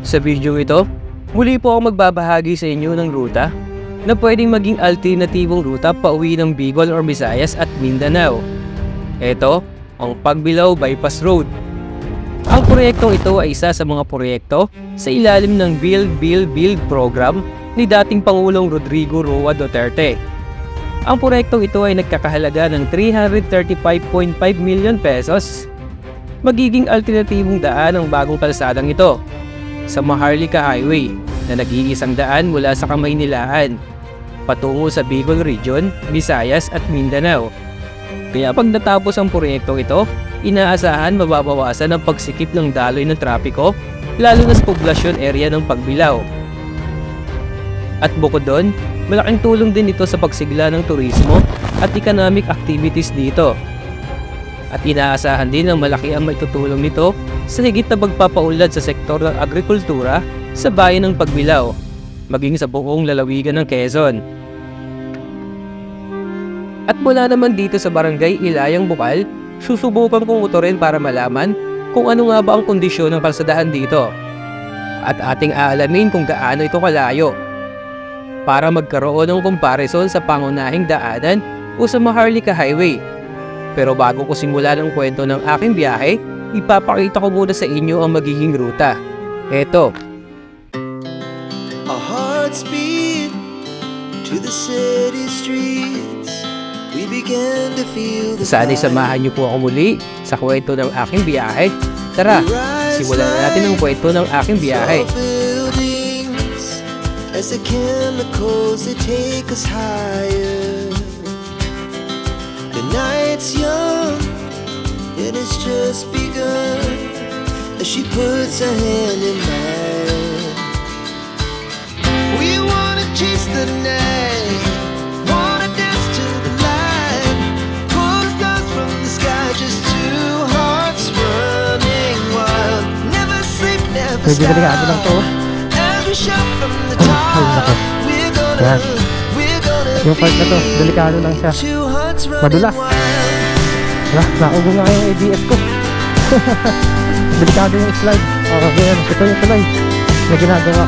Sa video ito, muli po ako magbabahagi sa inyo ng ruta na pwedeng maging alternatibong ruta pauwi ng Bicol or Visayas at Mindanao. Ito, ang Pagbilao Bypass Road. Ang proyektong ito ay isa sa mga proyekto sa ilalim ng Build program ni dating Pangulong Rodrigo Roa Duterte. Ang proyektong ito ay nagkakahalaga ng 335.5 million pesos. Magiging alternatibong daan ang bagong kalsadang ito sa Maharlika Highway na nag-iisang daan mula sa Kamaynilaan patungo sa Bicol Region, Visayas at Mindanao. Kaya pag natapos ang proyektong ito, inaasahan mababawasan ang pagsikip ng daloy ng trapiko lalo na sa poblasyon area ng Pagbilao. At bukod doon, malaking tulong din ito sa pagsigla ng turismo at economic activities dito. At inaasahan din na malaki ang maitutulong nito sa higit na pagpapaunlad sa sektor ng agrikultura sa bayan ng Pagbilao, maging sa buong lalawigan ng Quezon. At mula naman dito sa Barangay Ilayang Bukal, susubukan kong motorin para malaman kung ano nga ba ang kondisyon ng kalsadaan dito. At ating aalamin kung gaano ito kalayo para magkaroon ng comparison sa pangunahing daanan o sa Maharlika Highway. Pero bago ko simulan ang kwento ng aking biyahe, ipapakita ko muna sa inyo ang magiging ruta. Eto. Our hearts beat to the city streets. We began to feel the Sana'y samahan niyo po ako muli sa kwento ng aking biyahe. Tara, simulan na natin ang kwento ng aking biyahe. As the chemicals they take us higher. The night's young, and it's just begun. As she puts her hand in mine, we wanna chase the night, wanna dance to the light, pull stars from the sky, just two hearts running wild. Never sleep, never stop. As we shout from the top, we're gonna yung part na to, delikado lang siya. Madulas. Naugong nga yung ABS ko. Delikado yung slide. Ganyan, ito yung tulay na ginagawa.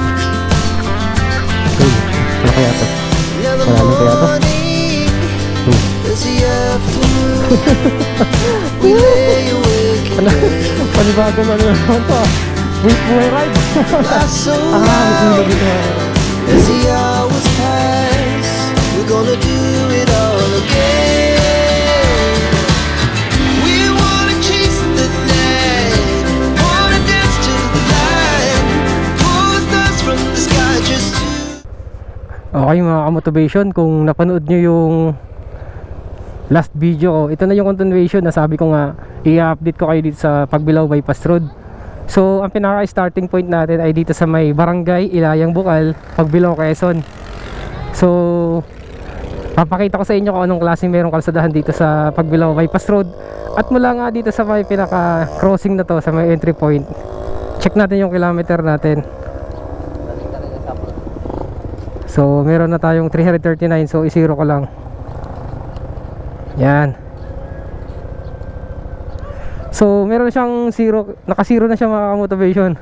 Okay, wala kaya to. Maraming kaya to. Panibago na naman to. Buhay ride. May dito. As the hours pass, we're gonna do it all again. We wanna chase the night, wanna dance to the light, pull stars from the sky, just two. Okay mga ka-motivation, kung napanood nyo yung last video ko, ito na yung continuation na sabi ko nga i-update ko kayo dito sa Pagbilao Bypass Road. So ang pinaka starting point natin ay dito sa may Barangay Ilayang Bukal, Pagbilao, Quezon. So papakita ko sa inyo kung anong klaseng merong kalsadahan dito sa Pagbilao Bypass Road. At mula nga dito sa may pinaka crossing na to, sa may entry point, check natin yung kilometer natin. So meron na tayong 339, so i-zero ko lang. Yan. So meron siyang zero, naka-zero na siya mga motivation.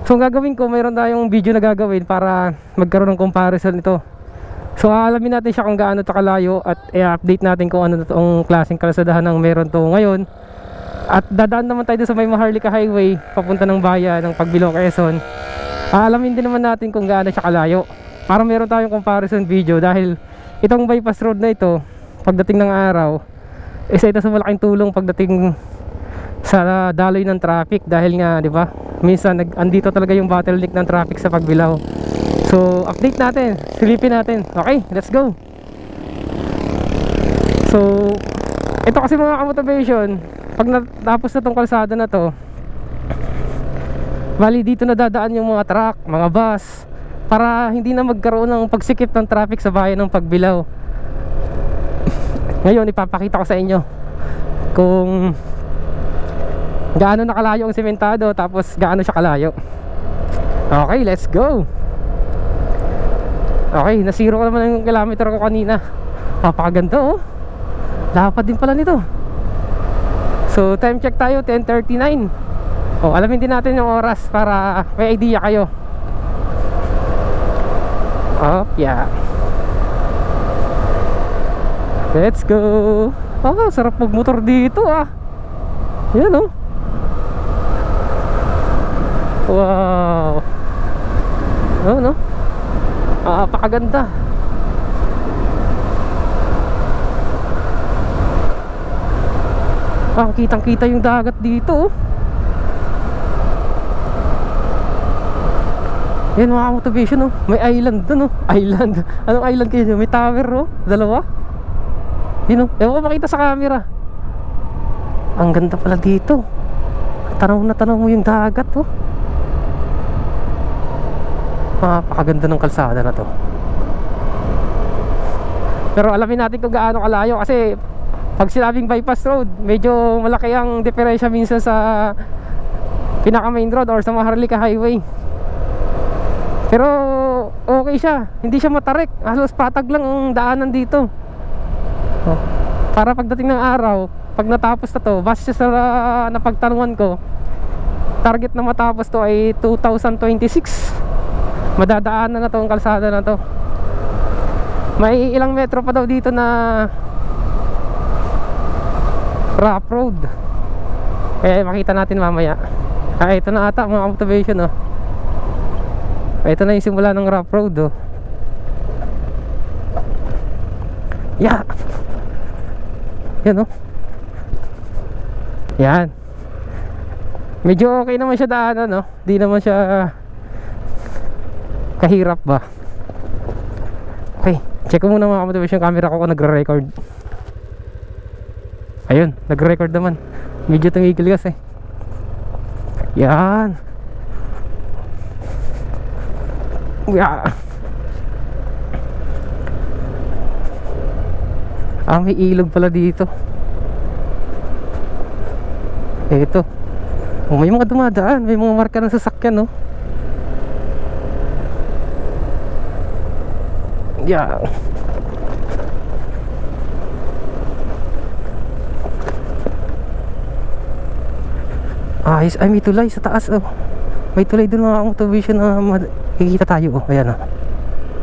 So ang gagawin ko, meron tayong video na gagawin para magkaroon ng comparison nito. So aalamin natin siya kung gaano ito kalayo at i-update natin kung ano itong klaseng kalsadahan ng meron to ngayon. At dadaan naman tayo sa may Maharlika Highway papunta ng bayan ng Pagbilao, Quezon. Aalamin din naman natin kung gaano siya kalayo para meron tayong comparison video, dahil itong bypass road na ito pagdating ng araw, isa ito sa malaking tulong pagdating sa daloy ng traffic, dahil nga 'di ba minsan andito talaga yung bottleneck ng traffic sa Pagbilao. So update natin, silipin natin. Okay, let's go. So ito kasi mga ka-motivation, pag natapos na tong kalsada na to, bali dito na dadaan yung mga truck, mga bus, para hindi na magkaroon ng pagsikip ng traffic sa bayan ng Pagbilao. Ngayon ipapakita ko sa inyo kung gaano nakalayo ang sementado, tapos gaano siya kalayo. Okay, let's go. Okay, nasiro ko naman yung kilometer ko kanina. Napakaganda oh. Lapad din pala nito. So time check tayo, 10:39. Oh, alamin din natin yung oras para may idea kayo. Oh, yeah. Let's go. Ah, sarap magmotor dito ah. Yan oh. Wow. Oh, no? Ah, napakaganda. Ah, kitang-kita yung dagat dito oh. Yan mga motivation oh. May island dun oh. Island. Anong island kayo? May tower oh. Dalawa. Yun oh. Ewan ko makita sa camera. Ang ganda pala dito. Tanaw na tanaw mo yung dagat oh. Napakaganda ng kalsada na to. Pero alamin natin kung gaano kalayo. Kasi pag sinabing bypass road, medyo malaki ang diferensya minsan sa pinaka main road or sa Maharlika Highway. Pero okay siya, hindi siya matarik. Halos patag lang ang daanan dito. Para pagdating ng araw, pag natapos na to, base sa napagtanungan ko, target na matapos to ay 2026. Madadaanan na to ang kalsada na to. May ilang metro pa daw dito na rough road. Eh makita natin mamaya. Ah, ito na ata mga motivation oh. Ito na yung simula ng rough road oh. Yeah. Yan oh. Yan. Medyo okay naman siya daanan no. Di naman siya kahirap ba. Okay, check ko muna mga motivation camera ko kung nagre-record. Ayun, nagre-record naman. Medyo tumigil kasi. Yan. Yeah. Ah, may ilog pala dito. Ito. Oh, may mga dumadaan. May mga marka ng sasakyan, no? Yeah. Ayos. Ay, may tulay sa taas, oh. May tulay doon mga motivation na makikita tayo, oh. Ayan, oh.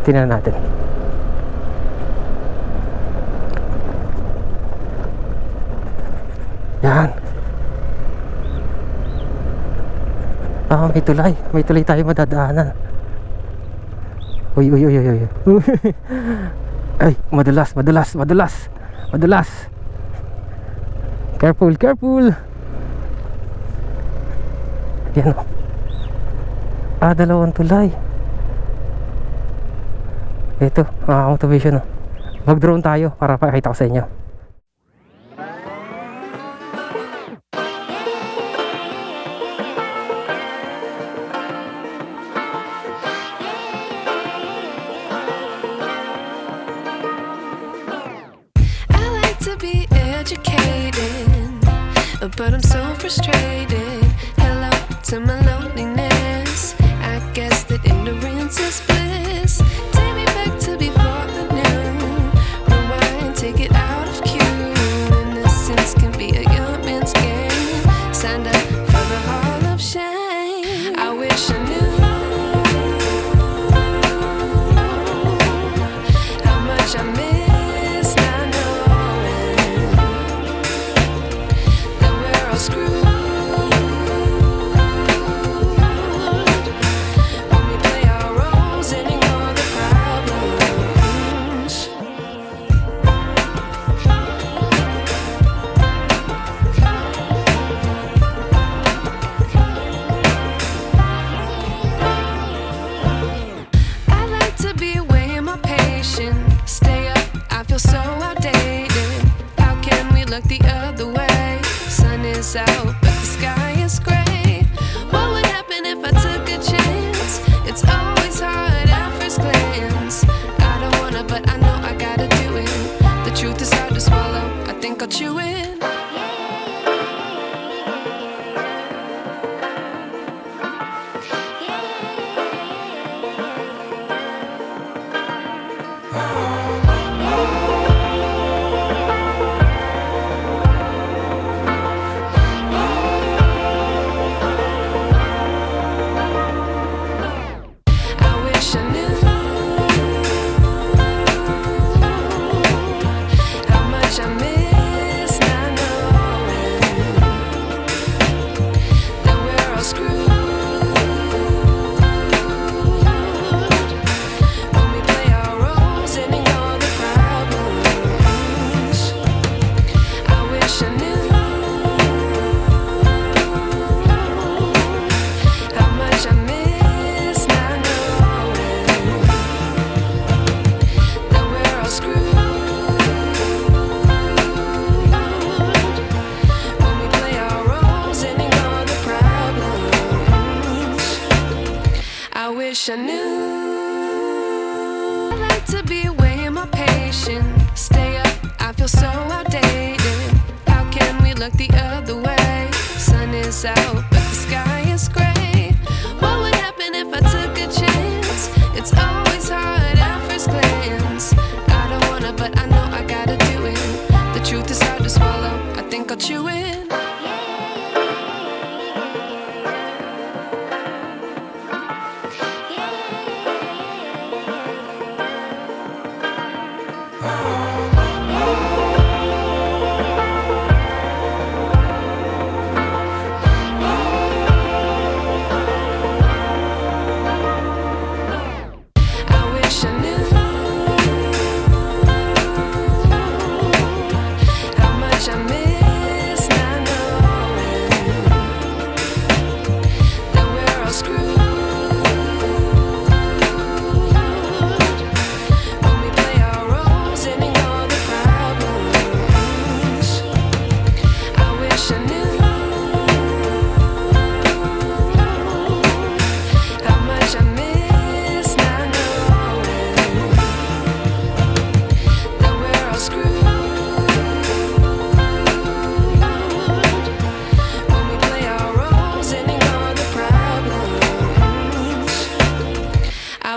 Tingnan natin. Yan. Ah, may tulay. May tulay tayo madadaanan. Uy, uy, uy, uy, uy. Ay, madulas. Careful. Yan o. Ah, dalawang tulay. Ito, motivation o. Mag-drone tayo para pakita ko sa inyo. But I'm so frustrated. Hello to my loneliness. I guess that ignorance is bliss. Take me back to before the new. Rewind, take it out of cue. Innocence can be a young man's game. Signed up for the hall of shame. I wish I knew how much I miss not knowing that we're all screwed when we play our roles and ignore the problems. wish I knew. I like to be way more patient. Stay up, I feel so outdated. How can we look the other way? Sun is out, but the sky is gray. What would happen if I took a chance? It's always hard at first glance. I don't wanna, but I know I gotta do it. The truth is hard to swallow, I think I'll chew it.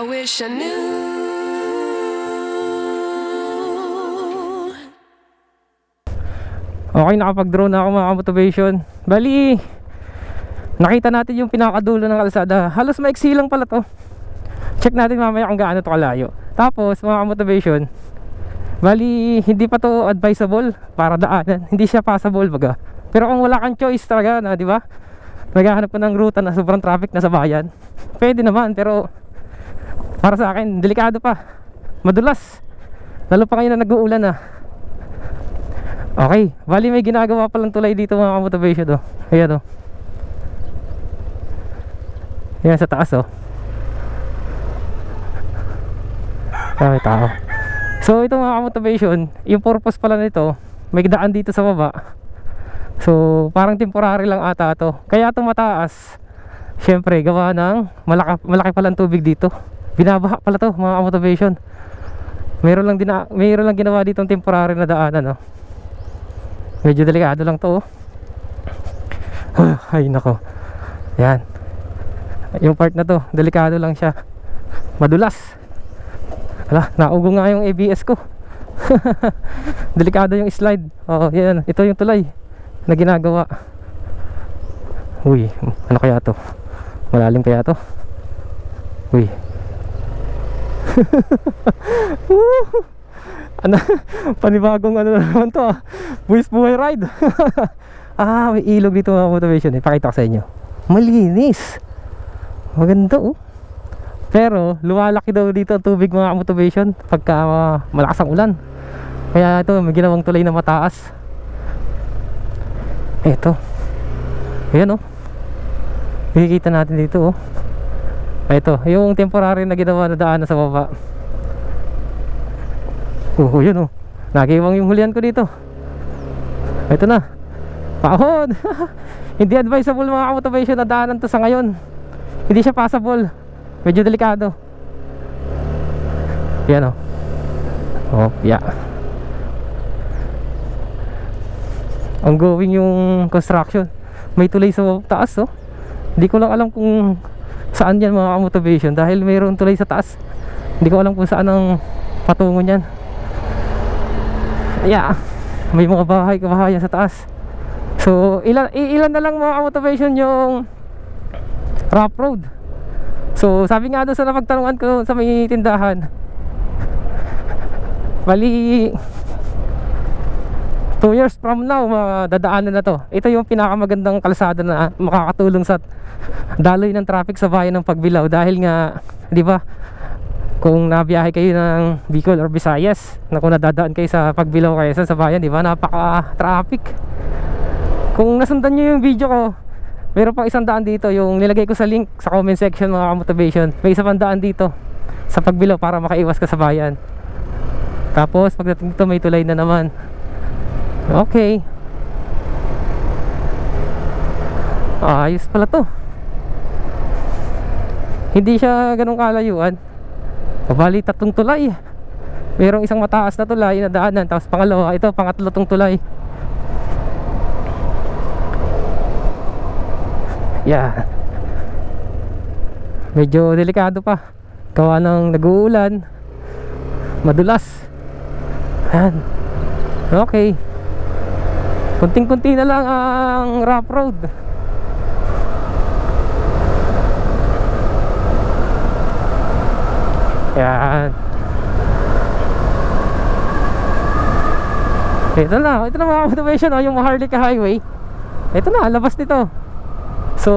Wish I knew. Okay, nakapag-drone na ako mga motivation. Bali, nakita natin yung pinakadulo ng kalsada. Halos maiksi lang pala to. Check natin mamaya kung gaano to kalayo. Tapos mga motivation, bali hindi pa to advisable para daanan. Hindi siya passable baga. Pero kung wala kang choice talaga na, di ba? Maghahanap ka ng ruta na sobrang traffic na sa bayan. Pwede naman, pero para sa akin, delikado pa. Madulas. Lalo pa ngayon na nag-uulan na. Okay, bali may ginagawa palang tulay dito mga motivation, oh. Ayan, oh. Ayan sa taas, oh. May tao. So ito mga motivation, yung purpose pala nito, may daan dito sa baba. So parang temporary lang ata to. Kaya ito mataas. Syempre gawa ng malaki palang tubig dito. Binabaha pala to mga motivation. Mayroon lang ginawa dito ng temporary na daanan, no. Medyo delikado lang to, oh. Ay nako. Yan. Yung part na to, delikado lang siya. Madulas. Hala, naugo nga yung ABS ko. Delikado yung slide. Oo, yan. Ito yung tulay na ginagawa. Uy, ano kaya to? Malalim kaya to? Uy. Ano, panibagong ano naman to, ah. Buwis buhay ride. Ah, may ilog dito mga motivation, eh. Pakita ko sa inyo. Malinis. Maganda, oh. Pero lumalaki daw dito ang tubig mga motivation pagka malakas ang ulan. Kaya ito may ginawang tulay na mataas. Ito. Ayan, oh. Makikita natin dito, oh. Ito, yung temporary na ginawa na daan sa baba. Yun, oh. Nagiwang yung hulihan ko dito. Ito na. Pahon. Hindi advisable mga motivation na daanan to sa ngayon. Hindi siya passable. Medyo delikado. Yan, oh. Oh, yeah. Ongoing yung construction. May tulay sa taas, oh. Hindi ko lang alam kung saan yan mga motivation dahil mayroon tulay sa taas. Hindi ko alam kung saan ang patungo niyan. Yeah. May mga kabahayan sa taas. So ilan na lang mga motivation yung rough road. So sabi nga doon sa napagtanungan ko sa may tindahan, bali 2 years from now madadaanan na to. Ito yung pinakamagandang kalsada na makakatulong sa daloy ng traffic sa bayan ng Pagbilao. Dahil nga, di ba, kung nabiyahe kayo ng Bicol or Visayas, na kung nadadaan kayo sa Pagbilao kaya sa bayan, di ba, napaka-traffic. Kung nasundan nyo yung video ko, meron pang isang daan dito, yung nilagay ko sa link sa comment section mga motivation. May isa pang daan dito sa Pagbilao para makaiwas ka sa bayan. Tapos pagdating dito may tulay na naman. Okay. Ayos pala to. Hindi siya ganun kalayuan. Bali 3 tulay. Merong isang mataas na tulay na daanan, tapos pangalawa, ito pangatlo tong tulay. Yeah. Medyo delikado pa. Gawa ng nag-uulan. Madulas. Yan. Okay. Kunting-kunti na lang ang rough road. Yan. Ito na mga motivation, oh, yung Maharlika Highway. Ito na, labas nito. So,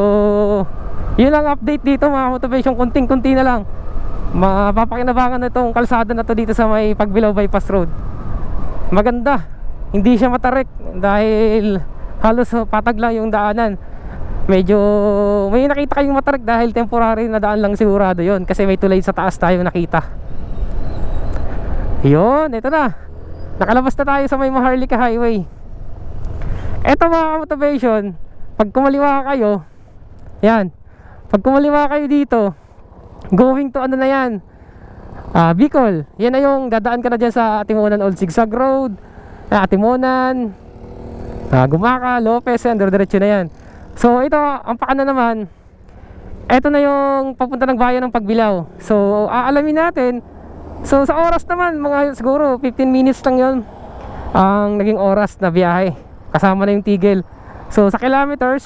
yun ang update dito mga motivation. Kunting-kunti na lang. Mapapakinabangan na itong kalsada na to dito sa may Pagbilao Bypass Road. Maganda. Hindi siya matarik dahil halos patag lang yung daanan. Medyo may nakita kayong matarik dahil temporary na daan lang sigurado yon, kasi may tulay sa taas tayo nakita. Yun, ito na. Nakalabas na tayo sa may Maharlika Highway. Ito mga motivation, pag kumaliwa kayo, yan, pag kumaliwa kayo dito, going to ano na yan, Bicol. Yan na yung dadaan ka na dyan sa Atimonan Old Zigzag Road, Atimonan, Gumaca, Lopez, yan, diretso na yan. So ito, ang pakana naman, ito na yung papunta ng bayan ng Pagbilao. So aalamin natin. So sa oras naman, mga siguro 15 minutes lang yon ang naging oras na biyahe, kasama na yung tigil. So sa kilometers,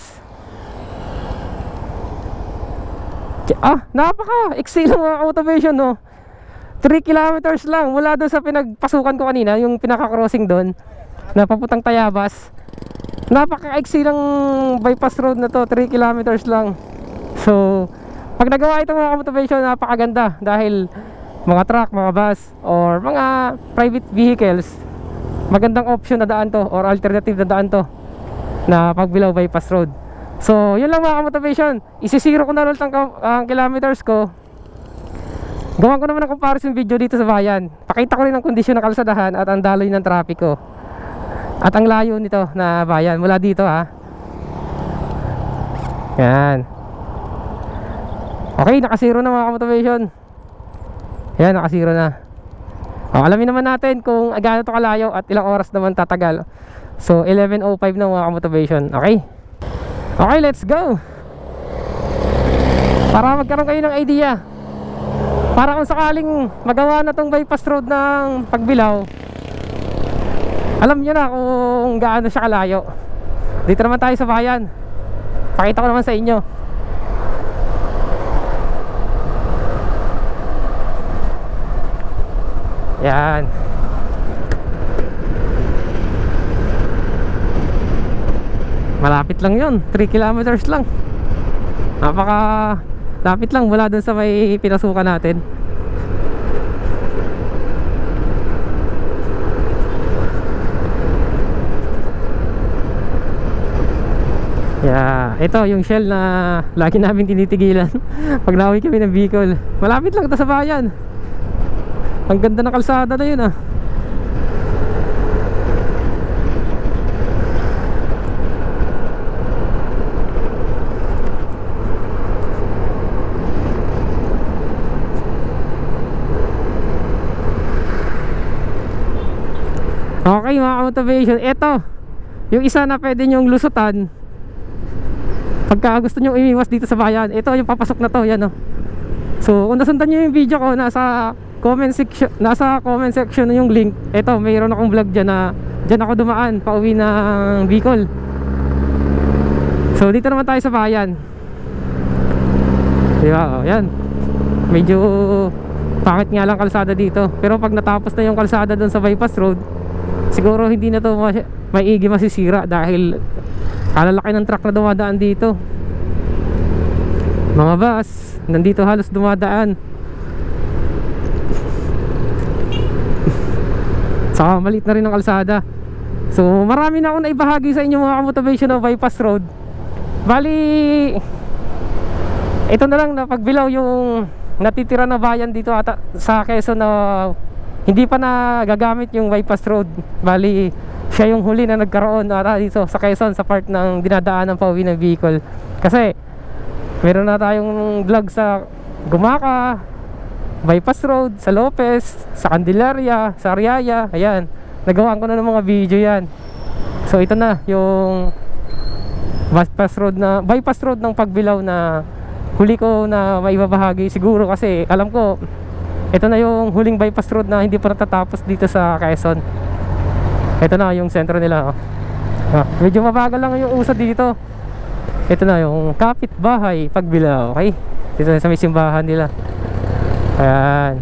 napaka-iksi lang mga motivation, no? 3 kilometers lang mula doon sa pinagpasukan ko kanina, yung pinaka-crossing doon na papuntang Tayabas. Napaka-iksi lang bypass road na to, 3 kilometers lang. So pag nagawa ito mga motivation, napakaganda dahil mga truck, mga bus, or mga private vehicles, magandang option na daan to, or alternative na daan to na Pagbilao Bypass Road. So yun lang mga motivation. Isisiro ko na ulit ang kilometers ko. Gawan ko naman ng comparison video dito sa bayan. Pakita ko rin ang kondisyon ng kalsadahan at ang daloy ng trapiko at ang layo nito na bayan mula dito, ha. Yan. Okay, nakasiro na mga motivation. Yan, nakasiro na. Alamin naman natin kung gaano to kalayo at ilang oras naman tatagal. So 11:05 na mga motivation. Okay? Okay, let's go. Para magkaroon kayo ng idea, para kung sakaling magawa na tong bypass road ng Pagbilao, alam nyo na kung gaano siya kalayo. Dito naman tayo sa bayan. Pakita ko naman sa inyo. Yan. Malapit lang yun, 3 kilometers lang. Napaka lapit lang mula dun sa may pinasukan natin. Yeah, ito yung Shell na lagi namin tinitigilan pag nauwi kami ng Bicol. Malapit lang ito sa bayan. Ang ganda ng kalsada na yun, ah. Okay mga motivation, ito yung isa na pwede nyong lusutan pagka gusto nyo umiwas dito sa bayan. Ito yung papasok na to, yan, oh. So kung nasundan nyo yung video ko, nasa comment section yung link. Ito, mayroon akong vlog dyan na dyan ako dumaan pauwi ng Bicol. So dito naman tayo sa bayan, diba? O, yan, medyo pangit nga lang kalsada dito, pero pag natapos na yung kalsada dun sa bypass road, siguro hindi na to maigi masisira dahil kalalaki ng truck na dumadaan dito. Mga bus nandito halos dumadaan. Saka maliit na rin ang kalsada. So marami na akong naibahagi sa inyo mga motivation ng bypass road. Bali, ito na lang na Pagbilao yung natitira na bayan dito ata sa Quezon na hindi pa na gagamit yung bypass road. Bali, siya yung huli na nagkaroon ata dito sa Quezon sa part ng dinadaan ng pauwi ng Bicol. Kasi meron na tayong vlog sa Gumaca, Bypass Road, sa Lopez, sa Candelaria, sa Ariaya. Ayan, nagawaan ko na ng mga video yan. So ito na yung bypass road ng Pagbilao na huli ko na maibabahagi siguro, kasi alam ko ito na yung huling bypass road na hindi pa natatapos dito sa Quezon. Ito na yung sentro nila, oh. Medyo mabagal lang yung usad dito. Ito na yung Kapitbahay Pagbilao. Okay, dito sa may simbahan nila. Ayan,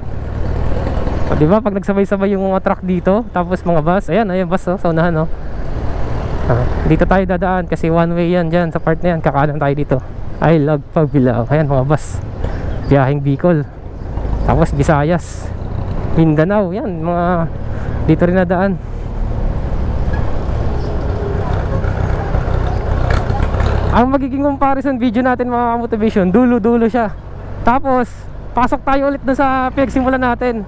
o, diba pag nagsabay-sabay yung mga truck dito, tapos mga bus, ayan bus, oh, sa unahan, oh. Dito tayo dadaan kasi one way yan dyan sa part na yan. Kakanan tayo dito. I love Pagbilao. Ayan mga bus, biyaheng Bicol, tapos Visayas, Mindanao. Yan mga dito rin nadaan. Ang magiging comparison video natin mga motivation, dulo-dulo siya. Tapos pasok tayo ulit dun sa pinagsimulan natin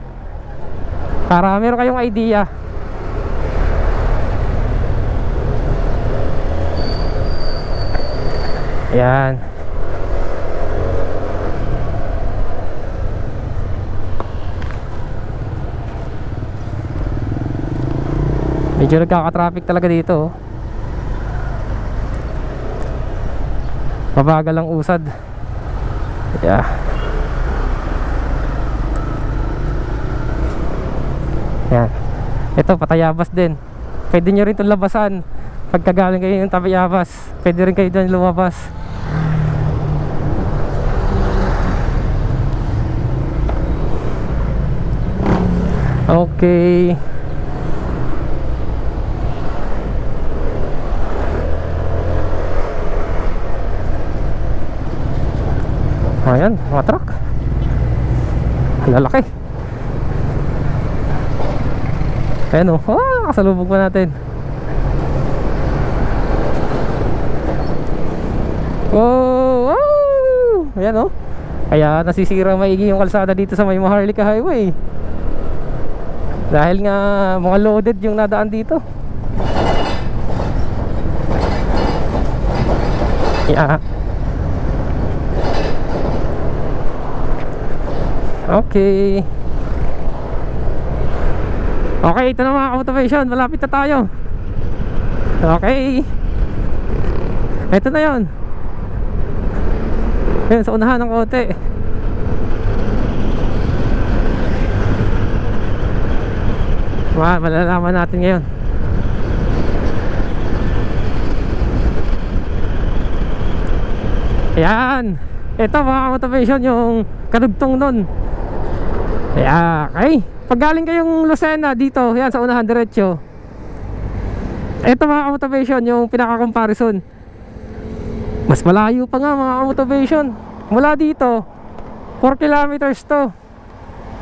para meron kayong idea. Ayan. Medyo nagkaka-traffic talaga dito, oh. Mabagal ang usad. Yeah. Yan. Ito Patayabas din. Pwede nyo rin itong labasan. Pagkagaling kayo yung Patayabas, pwede rin kayo dyan lumabas. Okay. Ayan, mga truck. Lalaki. Ayan, o. Kasalubog pa natin. Oh, wow. Ayan, o. Kaya nasisira maigi yung kalsada dito sa may Maharlika Highway. Dahil nga mga loaded yung nadaan dito. Yeah. Okay. Okay, ito na mga motivation. Malapit na tayo. Okay. Ito na yun. Ayun, sa unahan ng konti. Malalaman natin ngayon. Ayan. Ito mga motivation, yung kadugtong nun. Ayan, okay. Pag galing kayong Lucena dito, yan sa unahan diretso. Ito mga motivation, yung pinaka-comparison. Mas malayo pa nga mga motivation. Mula dito 4 kilometers to.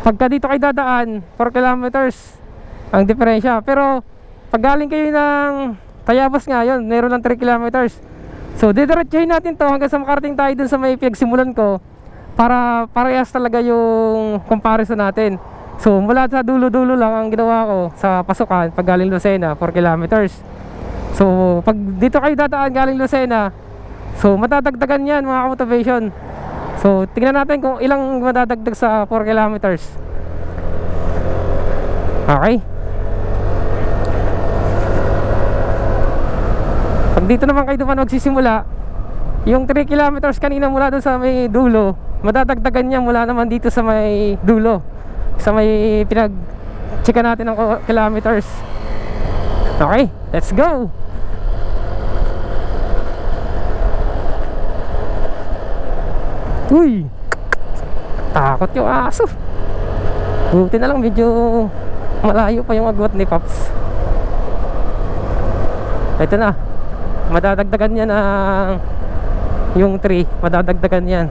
Pagka dito kayo dadaan 4 kilometers ang diferensya. Pero pag galing kayo ng Tayabas nga, yun, meron lang 3 kilometers. So didiretsuhin natin to hanggang sa makarating tayo dun sa may pinagsimulan ko, para parehas talaga yung comparison natin. So mula sa dulo-dulo lang ang ginawa ko sa pasukan pag galing Lucena, 4 kilometers. So pag dito kayo dadaan galing Lucena, so matadagdagan yan mga motivation. So tingnan natin kung ilang madadagdag sa 4 kilometers. Okay. Pag dito naman kayo naman magsisimula, yung 3 kilometers kanina mula doon sa may dulo, madadagdagan niya mula naman dito sa may dulo, sa may pinag-checka natin ng kilometers. Okay, let's go. Uy, takot yung aso. Buti na lang medyo malayo pa yung agwat ni Pops. Ito na, madadagdagan niya ng yung 3, madadagdagan yan.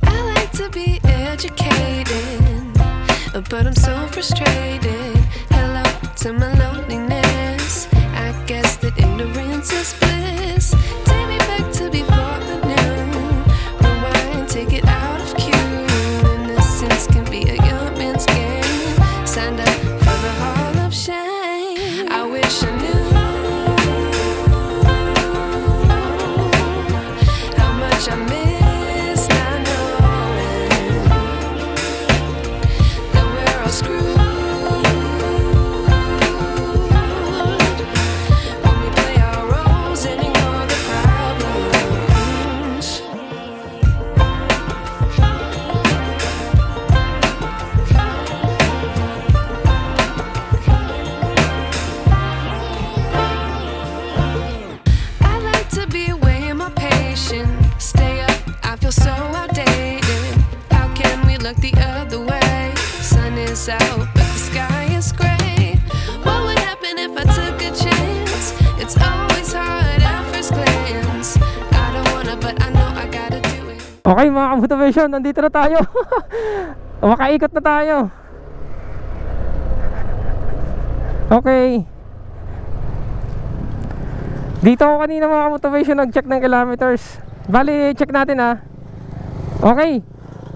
I like to be educated, but I'm so frustrated. Hello to my loneliness. I guess that ignorance is bliss. Take me back to before the new. Rewind, take it out of cue. Innocence can be a young man's game. Signed up for the the sky is gray. What would happen if I took a chance? It's always hard at first glance. I don't wanna, but I know I gotta do it. Okay mga ka-motivation, nandito na tayo. Makaikot na tayo. Okay. Dito ako kanina mga ka-motivation nag-check ng kilometers. Bali, check natin ha. Okay.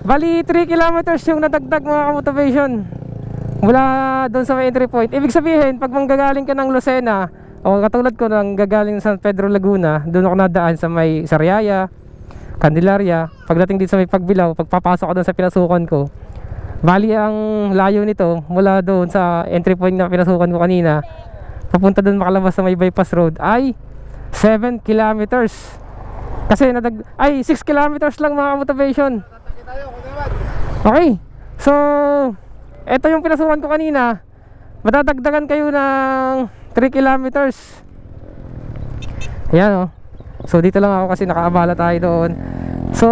Bali, 3 kilometers yung nadagdag mga ka-motivation mula doon sa may entry point. Ibig sabihin, pag manggagaling ka ng Lucena, o katulad ko nang gagaling sa San Pedro Laguna, doon ako nadaan sa may Sariaya, Candelaria. Pagdating dito sa may Pagbilao, pagpapasok ko doon sa pinasukan ko, bali ang layo nito mula doon sa entry point na pinasukan ko kanina papunta doon makalabas sa may bypass road ay 7 kilometers. Kasi 6 kilometers lang mga motivation. Okay. So ito yung pinasukan ko kanina. Madadagdagan kayo ng 3 kilometers. Ayan o. So dito lang ako kasi nakaabala tayo doon. So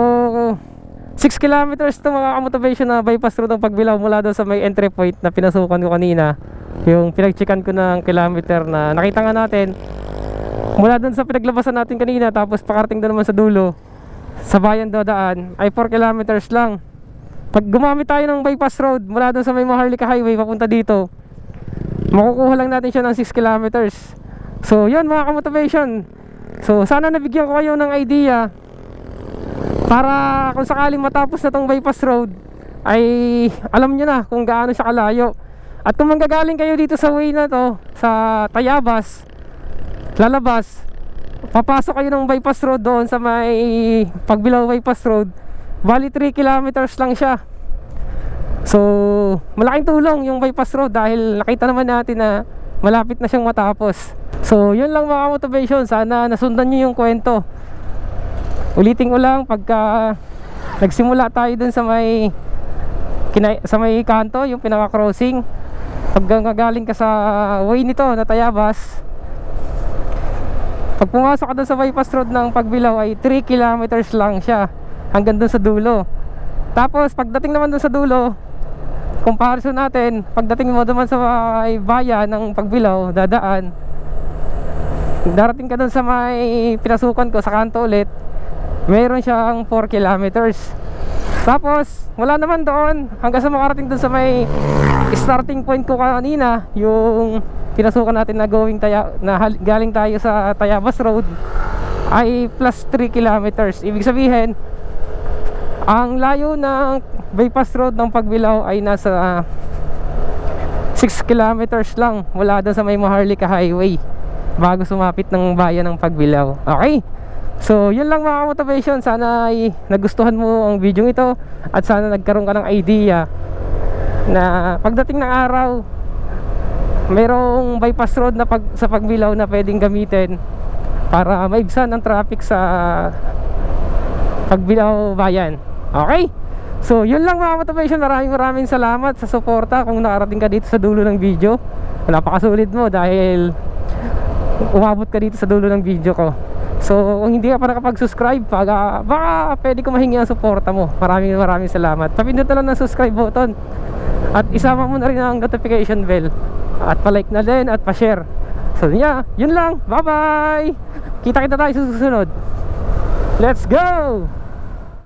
6 kilometers to mga motivation na bypass road ng Pagbilao mula doon sa may entry point na pinasukan ko kanina. Yung pinag-checkan ko ng kilometer na nakita nga natin mula doon sa pinaglabasan natin kanina, tapos pakarating doon naman sa dulo sa bayan dadaan ay 4 kilometers lang. Pag gumamit tayo ng bypass road mula doon sa may Maharlika Highway papunta dito, makukuha lang natin siya ng 6 kilometers. So yan mga ka-motivation. So sana nabigyan ko kayo ng idea para kung sakaling matapos na tong bypass road ay alam nyo na kung gaano siya kalayo. At kung manggagaling kayo dito sa way na to, sa Tayabas, lalabas, papasok kayo ng bypass road doon sa may Pagbilao bypass road, bali 3 kilometers lang siya. So malaking tulong yung bypass road dahil nakita naman natin na malapit na siyang matapos. So yun lang mga motivation, sana nasundan nyo yung kwento. Ulitin ko lang, pagka nagsimula tayo dun sa may kanto, yung pinaka crossing, pag galing ka sa way nito na Tayabas, pag pumasok ka dun sa bypass road ng Pagbilao ay 3 kilometers lang siya hanggang dun sa dulo. Tapos pagdating naman dun sa dulo, comparison natin, pagdating mo naman sa may bayan ng Pagbilao, darating ka dun sa may pinasukan ko sa kanto ulit, mayroon siyang 4 kilometers. Tapos wala naman doon hanggang sa makarating doon sa may starting point ko kanina, yung pinasukan natin na galing tayo sa Tayabas Road ay plus 3 kilometers. Ibig sabihin ang layo ng bypass road ng Pagbilao ay nasa 6 kilometers lang mula doon sa may Maharlika Highway bago sumapit ng bayan ng Pagbilao. Okay? So yun lang mga motivation, sana ay nagustuhan mo ang video ito at sana nagkaroon ka ng idea na pagdating ng araw mayroong bypass road na sa Pagbilao na pwedeng gamitin para maibsan ang traffic sa Pagbilao bayan. Okay? So yun lang mga motivation, maraming salamat sa suporta kung nakarating ka dito sa dulo ng video. Napakasulit mo dahil umabot ka dito sa dulo ng video ko. So kung hindi ka pa nakapag-subscribe, baka pwede ko mahingi ang suporta mo. Maraming salamat. Papindot na lang ng subscribe button at isama mo na rin ang notification bell at pa-like na din at pa-share. So yeah, yun lang. Bye bye. Kita tayo sa susunod. Let's go.